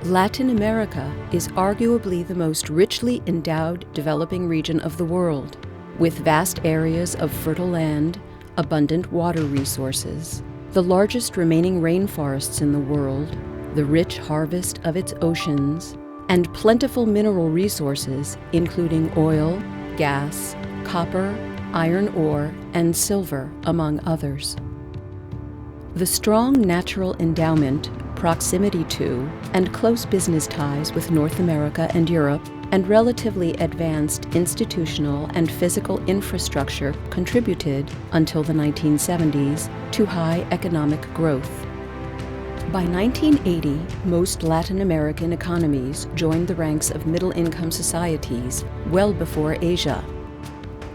Latin America is arguably the most richly endowed developing region of the world, with vast areas of fertile land, abundant water resources, the largest remaining rainforests in the world, the rich harvest of its oceans, and plentiful mineral resources including oil, gas, copper, iron ore, and silver, among others. The strong natural endowment, proximity to, and close business ties with North America and Europe, and relatively advanced institutional and physical infrastructure contributed, until the 1970s, to high economic growth. By 1980, most Latin American economies joined the ranks of middle-income societies, well before Asia.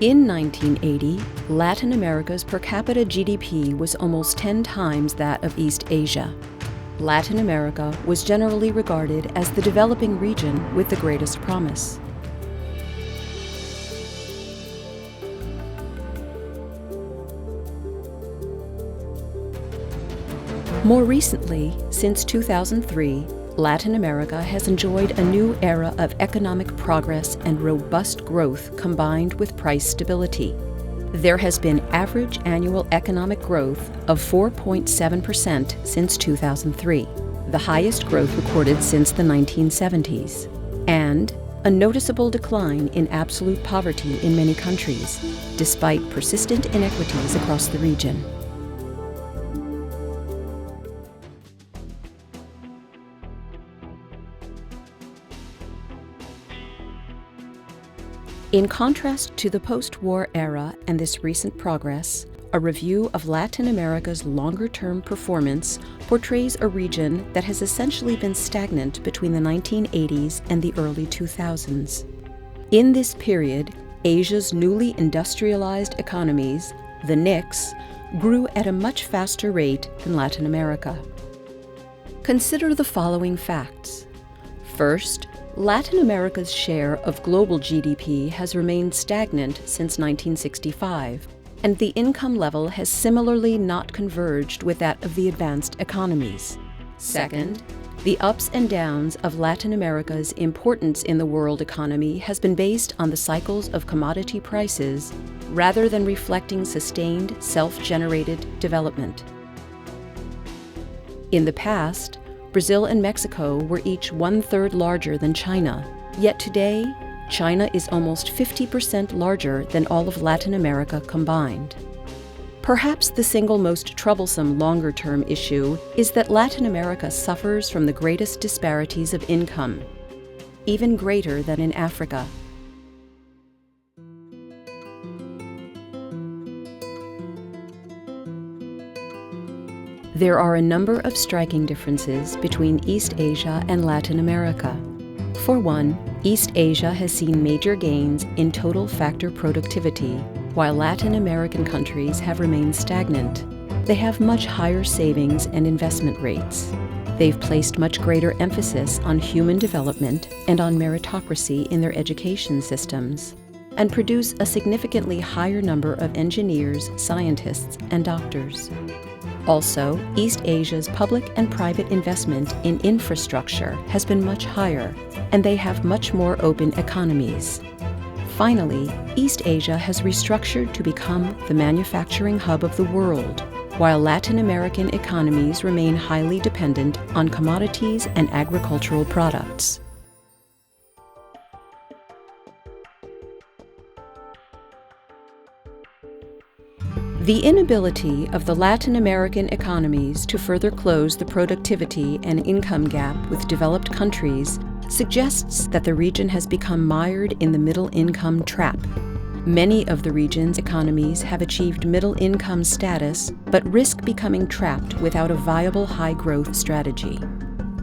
In 1980, Latin America's per capita GDP was almost 10 times that of East Asia. Latin America was generally regarded as the developing region with the greatest promise. More recently, since 2003, Latin America has enjoyed a new era of economic progress and robust growth combined with price stability. There has been average annual economic growth of 4.7% since 2003, the highest growth recorded since the 1970s, and a noticeable decline in absolute poverty in many countries, despite persistent inequities across the region. In contrast to the post-war era and this recent progress, a review of Latin America's longer-term performance portrays a region that has essentially been stagnant between the 1980s and the early 2000s. In this period, Asia's newly industrialized economies, the NICs, grew at a much faster rate than Latin America. Consider the following facts. First, Latin America's share of global GDP has remained stagnant since 1965, and the income level has similarly not converged with that of the advanced economies. Second, the ups and downs of Latin America's importance in the world economy has been based on the cycles of commodity prices rather than reflecting sustained, self-generated development. In the past, Brazil and Mexico were each 1/3 larger than China, yet today, China is almost 50% larger than all of Latin America combined. Perhaps the single most troublesome longer-term issue is that Latin America suffers from the greatest disparities of income, even greater than in Africa. There are a number of striking differences between East Asia and Latin America. For one, East Asia has seen major gains in total factor productivity, while Latin American countries have remained stagnant. They have much higher savings and investment rates. They've placed much greater emphasis on human development and on meritocracy in their education systems, and produce a significantly higher number of engineers, scientists, and doctors. Also, East Asia's public and private investment in infrastructure has been much higher, and they have much more open economies. Finally, East Asia has restructured to become the manufacturing hub of the world, while Latin American economies remain highly dependent on commodities and agricultural products. The inability of the Latin American economies to further close the productivity and income gap with developed countries suggests that the region has become mired in the middle-income trap. Many of the region's economies have achieved middle-income status, but risk becoming trapped without a viable high-growth strategy.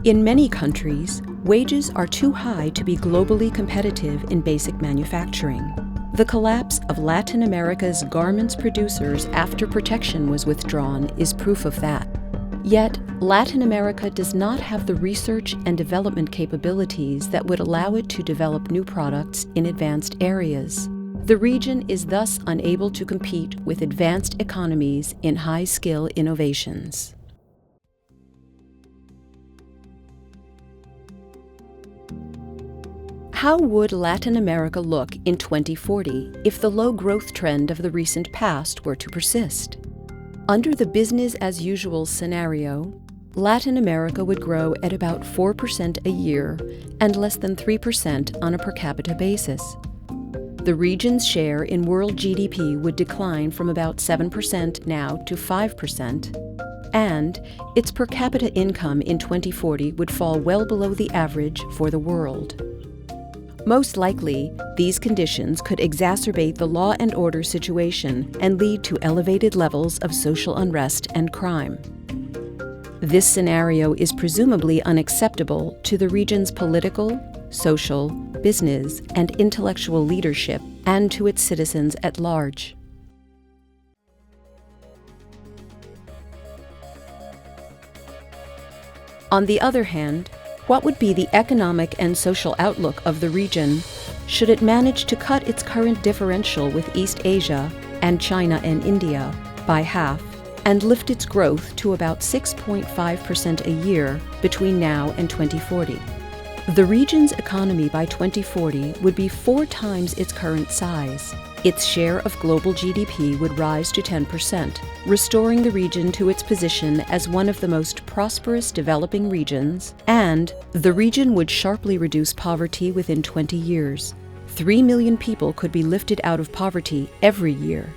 In many countries, wages are too high to be globally competitive in basic manufacturing. The collapse of Latin America's garments producers after protection was withdrawn is proof of that. Yet, Latin America does not have the research and development capabilities that would allow it to develop new products in advanced areas. The region is thus unable to compete with advanced economies in high-skill innovations. How would Latin America look in 2040 if the low growth trend of the recent past were to persist? Under the business-as-usual scenario, Latin America would grow at about 4% a year and less than 3% on a per capita basis. The region's share in world GDP would decline from about 7% now to 5%, and its per capita income in 2040 would fall well below the average for the world. Most likely, these conditions could exacerbate the law and order situation and lead to elevated levels of social unrest and crime. This scenario is presumably unacceptable to the region's political, social, business, and intellectual leadership, and to its citizens at large. On the other hand, what would be the economic and social outlook of the region should it manage to cut its current differential with East Asia and China and India by half and lift its growth to about 6.5% a year between now and 2040? The region's economy by 2040 would be 4 times its current size. Its share of global GDP would rise to 10%, restoring the region to its position as one of the most prosperous developing regions, and the region would sharply reduce poverty within 20 years. 3 million people could be lifted out of poverty every year.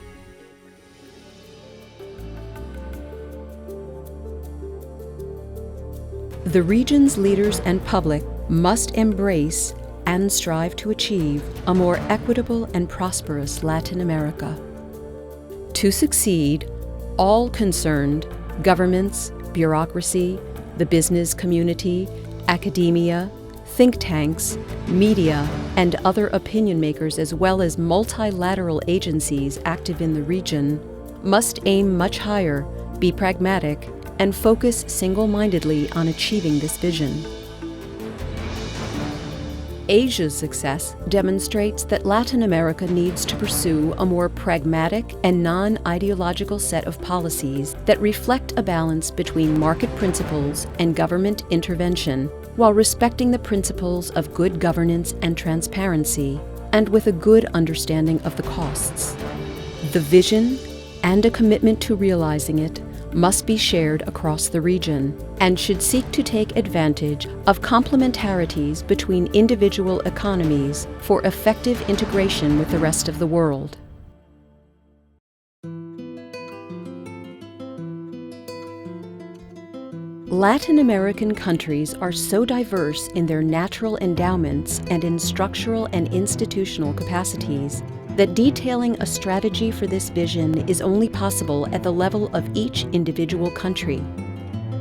The region's leaders and public must embrace and strive to achieve a more equitable and prosperous Latin America. To succeed, all concerned, governments, bureaucracy, the business community, academia, think tanks, media, and other opinion makers, as well as multilateral agencies active in the region, must aim much higher, be pragmatic, and focus single-mindedly on achieving this vision. Asia's success demonstrates that Latin America needs to pursue a more pragmatic and non-ideological set of policies that reflect a balance between market principles and government intervention, while respecting the principles of good governance and transparency, and with a good understanding of the costs. The vision and a commitment to realizing it must be shared across the region and should seek to take advantage of complementarities between individual economies for effective integration with the rest of the world. Latin American countries are so diverse in their natural endowments and in structural and institutional capacities that detailing a strategy for this vision is only possible at the level of each individual country.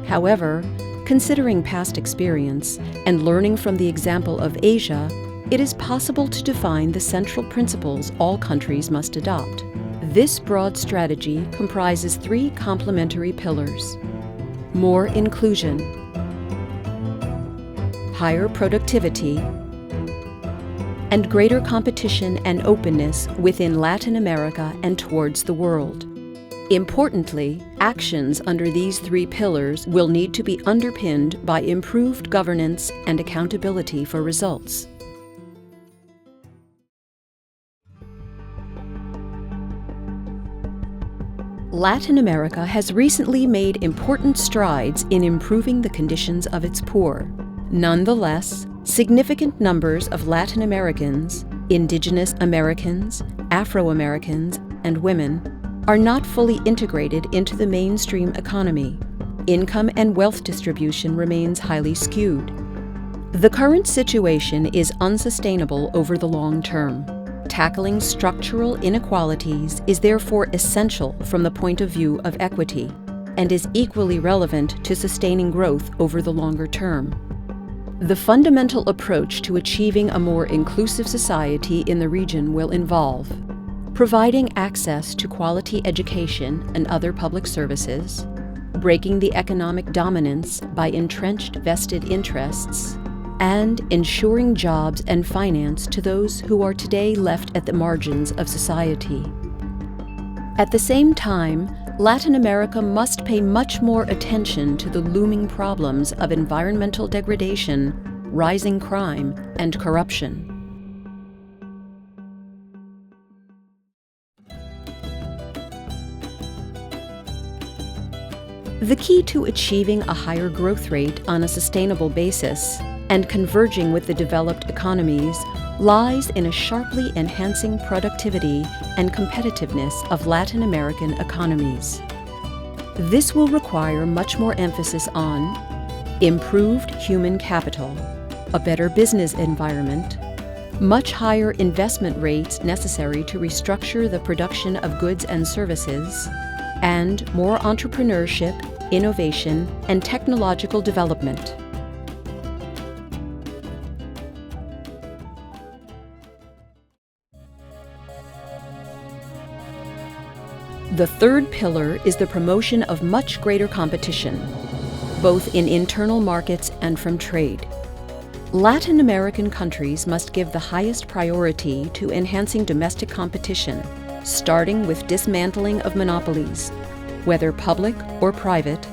However, considering past experience and learning from the example of Asia, it is possible to define the central principles all countries must adopt. This broad strategy comprises 3 complementary pillars: more inclusion, higher productivity, and greater competition and openness within Latin America and towards the world. Importantly, actions under these 3 pillars will need to be underpinned by improved governance and accountability for results. Latin America has recently made important strides in improving the conditions of its poor. Nonetheless, significant numbers of Latin Americans, Indigenous Americans, Afro-Americans, and women are not fully integrated into the mainstream economy. Income and wealth distribution remains highly skewed. The current situation is unsustainable over the long term. Tackling structural inequalities is therefore essential from the point of view of equity, and is equally relevant to sustaining growth over the longer term. The fundamental approach to achieving a more inclusive society in the region will involve providing access to quality education and other public services, breaking the economic dominance by entrenched vested interests, and ensuring jobs and finance to those who are today left at the margins of society. At the same time, Latin America must pay much more attention to the looming problems of environmental degradation, rising crime, and corruption. The key to achieving a higher growth rate on a sustainable basis and converging with the developed economies lies in a sharply enhancing productivity and competitiveness of Latin American economies. This will require much more emphasis on improved human capital, a better business environment, much higher investment rates necessary to restructure the production of goods and services, and more entrepreneurship, innovation, and technological development. The third pillar is the promotion of much greater competition, both in internal markets and from trade. Latin American countries must give the highest priority to enhancing domestic competition, starting with dismantling of monopolies, whether public or private,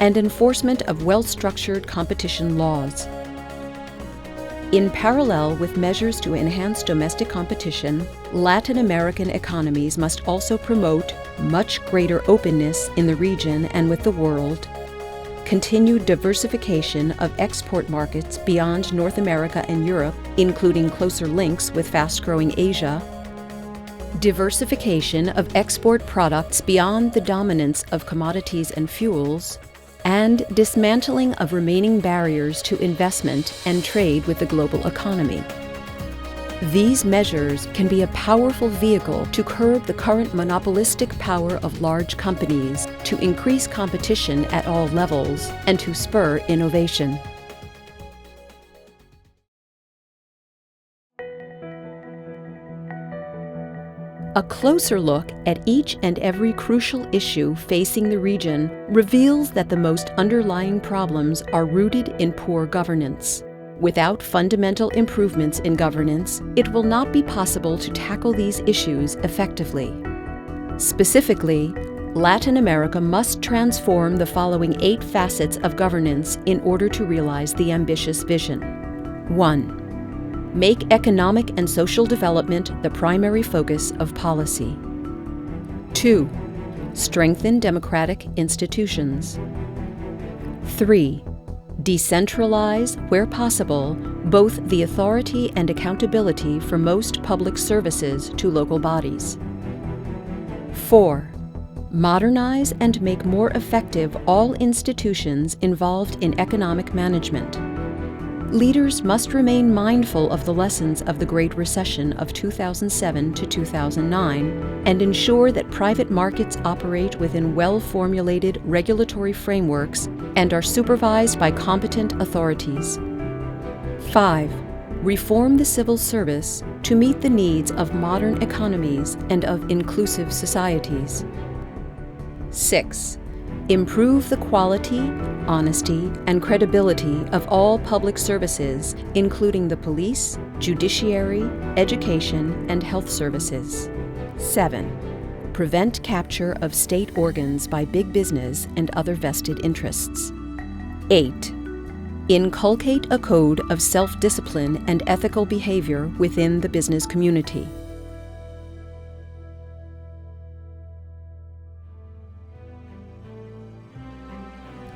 and enforcement of well-structured competition laws. In parallel with measures to enhance domestic competition, Latin American economies must also promote much greater openness in the region and with the world, continued diversification of export markets beyond North America and Europe, including closer links with fast-growing Asia, diversification of export products beyond the dominance of commodities and fuels, and dismantling of remaining barriers to investment and trade with the global economy. These measures can be a powerful vehicle to curb the current monopolistic power of large companies, to increase competition at all levels, and to spur innovation. A closer look at each and every crucial issue facing the region reveals that the most underlying problems are rooted in poor governance. Without fundamental improvements in governance, it will not be possible to tackle these issues effectively. Specifically, Latin America must transform the following 8 facets of governance in order to realize the ambitious vision. 1. Make economic and social development the primary focus of policy. 2. Strengthen democratic institutions. 3. Decentralize, where possible, both the authority and accountability for most public services to local bodies. 4. Modernize and make more effective all institutions involved in economic management. Leaders must remain mindful of the lessons of the Great Recession of 2007 to 2009 and ensure that private markets operate within well-formulated regulatory frameworks and are supervised by competent authorities. 5. Reform the civil service to meet the needs of modern economies and of inclusive societies. 6. Improve the quality, honesty, and credibility of all public services, including the police, judiciary, education, and health services. 7. Prevent capture of state organs by big business and other vested interests. 8. Inculcate a code of self-discipline and ethical behavior within the business community.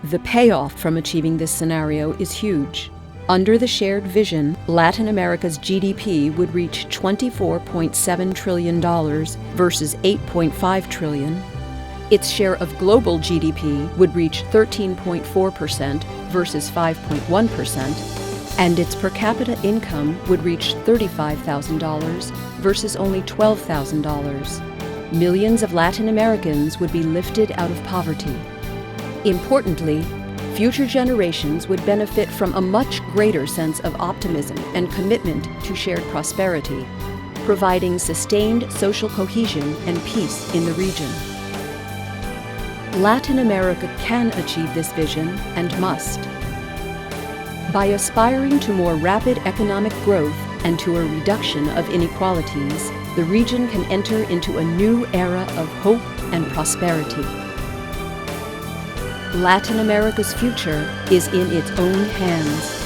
The payoff from achieving this scenario is huge. Under the shared vision, Latin America's GDP would reach $24.7 trillion versus $8.5 trillion. Its share of global GDP would reach 13.4% versus 5.1%, and its per capita income would reach $35,000 versus only $12,000. Millions of Latin Americans would be lifted out of poverty. Importantly, future generations would benefit from a much greater sense of optimism and commitment to shared prosperity, providing sustained social cohesion and peace in the region. Latin America can achieve this vision and must. By aspiring to more rapid economic growth and to a reduction of inequalities, the region can enter into a new era of hope and prosperity. Latin America's future is in its own hands.